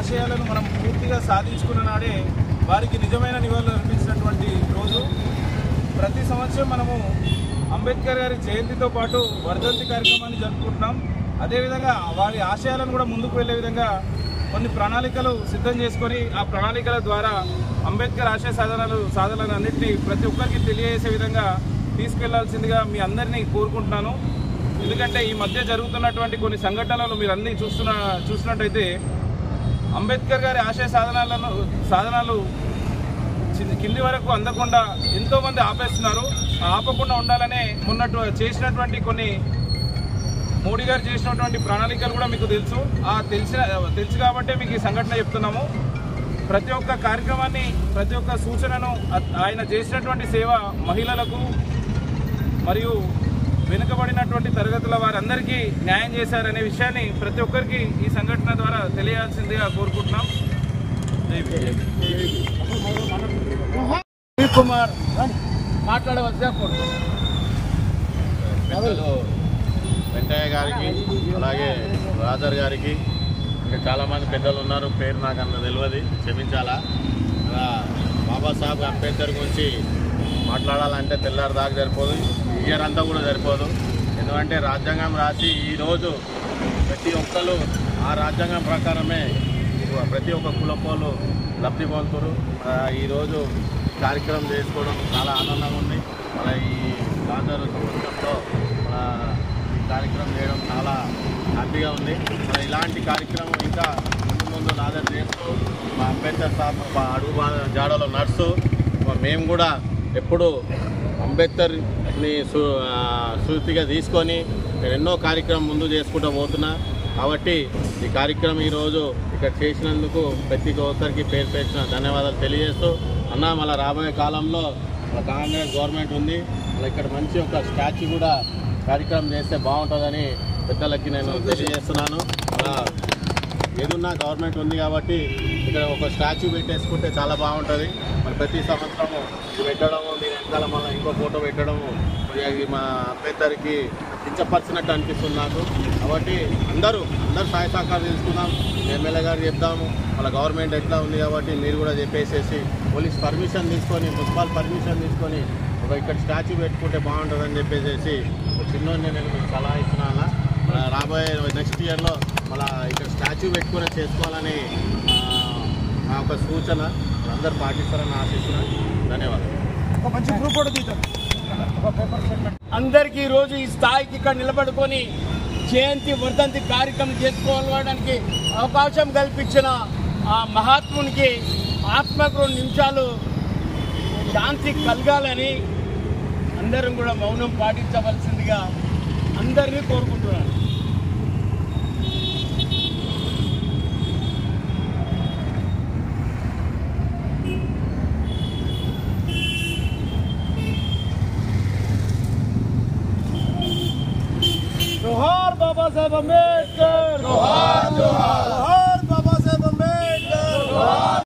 ఆశయాలను మనం పూర్తిగా సాధించుకున్న నాడే వారికి నిజమైన నివాళులు అర్పించినటువంటి రోజు. ప్రతి సంవత్సరం మనము అంబేద్కర్ గారి జయంతితో పాటు వర్ధంతి కార్యక్రమాన్ని జరుపుకుంటున్నాం. అదేవిధంగా వారి ఆశయాలను కూడా ముందుకు వెళ్ళే విధంగా కొన్ని ప్రణాళికలు సిద్ధం చేసుకొని ఆ ప్రణాళికల ద్వారా అంబేద్కర్ ఆశయ సాధనలు అన్నింటినీ ప్రతి ఒక్కరికి తెలియజేసే విధంగా తీసుకెళ్లాల్సిందిగా మీ అందరినీ కోరుకుంటున్నాను. ఎందుకంటే ఈ మధ్య జరుగుతున్నటువంటి కొన్ని సంఘటనలు మీరు అన్నీ చూస్తున్నట్టయితే అంబేద్కర్ గారి ఆశయ సాధనాలు కింది వరకు అందకుండా ఎంతోమంది ఆపేస్తున్నారు. ఆపకుండా ఉండాలనే చేసినటువంటి కొన్ని మోడీ గారు చేసినటువంటి ప్రణాళికలు కూడా మీకు తెలుసు కాబట్టే మీకు ఈ సంఘటన చెప్తున్నాము. ప్రతి ఒక్క కార్యక్రమాన్ని, ప్రతి ఒక్క సూచనను ఆయన చేసినటువంటి సేవ మహిళలకు మరియు వెనుకబడినటువంటి తరగతుల వారందరికీ న్యాయం చేశారనే విషయాన్ని ప్రతి ఒక్కరికి ఈ సంఘటన ద్వారా తెలియాల్సిందిగా కోరుకుంటున్నాం. కుమార్ మాట్లాడవలసిగా కోరుతున్నాం. వెంకయ్య గారికి అలాగే రాజర్ గారికి ఇంకా చాలామంది పెద్దలు ఉన్నారు, పేరు నాకు అంత తెలియదు, క్షమించాలా. బాబాసాహెబ్ అంబేద్కర్ గురించి మాట్లాడాలంటే తెల్లారి దాకా సరిపోదు, ఇయర్ అంతా కూడా సరిపోదు. ఎందుకంటే రాజ్యాంగం రాసి ఈరోజు ప్రతి ఒక్కరు ఆ రాజ్యాంగం ప్రకారమే ప్రతి ఒక్క కులపోలు లబ్ధి పొందుతారు. ఈరోజు కార్యక్రమం చేసుకోవడం చాలా ఆనందంగా ఉంది. మన ఈ గాంధీ సంవత్సరంలో ఈ కార్యక్రమం చేయడం చాలా హ్యాపీగా ఉంది. ఇలాంటి కార్యక్రమం ఇంకా ముందు నాదర్ చేస్తూ మా అంబేద్కర్ సార్ మా అడుగు జాడలో నడుస్తూ మేము కూడా ఎప్పుడు అంబేద్కర్ని స్ఫూర్తిగా తీసుకొని నేను ఎన్నో కార్యక్రమం ముందు చేసుకుంటూ పోతున్నా. కాబట్టి ఈ కార్యక్రమం ఈరోజు ఇక్కడ చేసినందుకు ప్రతి ఒక్కరికి పేరు పేర్చిన ధన్యవాదాలు తెలియజేస్తూ అన్న మళ్ళీ రాబోయే కాలంలో కాంగ్రెస్ గవర్నమెంట్ ఉంది, మళ్ళీ ఇక్కడ మంచి ఒక స్టాచ్యూ కూడా కార్యక్రమం చేస్తే బాగుంటుందని పెద్దలకి నేను తెలియజేస్తున్నాను. ఏదున్నా గవర్నమెంట్ ఉంది కాబట్టి ఇక్కడ ఒక స్టాచ్యూ పెట్టేసుకుంటే చాలా బాగుంటుంది. మరి ప్రతి సంవత్సరము పెట్టడము, దీని వెనకాల మళ్ళీ ఇంకో ఫోటో పెట్టడము మా అంబేద్కర్కి కించపరిచినట్టు అనిపిస్తుంది నాకు. కాబట్టి అందరూ సహాయ సహకారం తీసుకున్నాం. ఎమ్మెల్యే గారు చెప్తాము, వాళ్ళ గవర్నమెంట్ ఎట్లా ఉంది కాబట్టి మీరు కూడా చెప్పేసేసి పోలీస్ పర్మిషన్ తీసుకొని, మున్సిపల్ పర్మిషన్ తీసుకొని ఇక్కడ స్టాచ్యూ పెట్టుకుంటే బాగుంటుందని చెప్పేసి చిన్నోని నేను మీకు సలహా ఇస్తున్నాను. రాబోయే నెక్స్ట్ ఇయర్లో మళ్ళీ ఇక్కడ స్టాచ్యూ పెట్టుకుని చేసుకోవాలని నా ఒక సూచన. అందరూ పాటిస్తారని ఆశిస్తున్నాను. ధన్యవాదాలు. అందరికీ ఈరోజు ఈ స్థాయికి ఇక్కడ నిలబడుకొని జయంతి వర్ధంతి కార్యక్రమం చేసుకోవడానికి అవకాశం కల్పించిన ఆ మహాత్మునికి ఆత్మకు 2 నిమిషాలు శాంతి కలగాలని అందరం కూడా మౌనం పాటించవలసిందిగా అందరినీ కోరుకుంటున్నాను. जोहार बाबा साहेब अम्बेडकर, जोहार जोहार।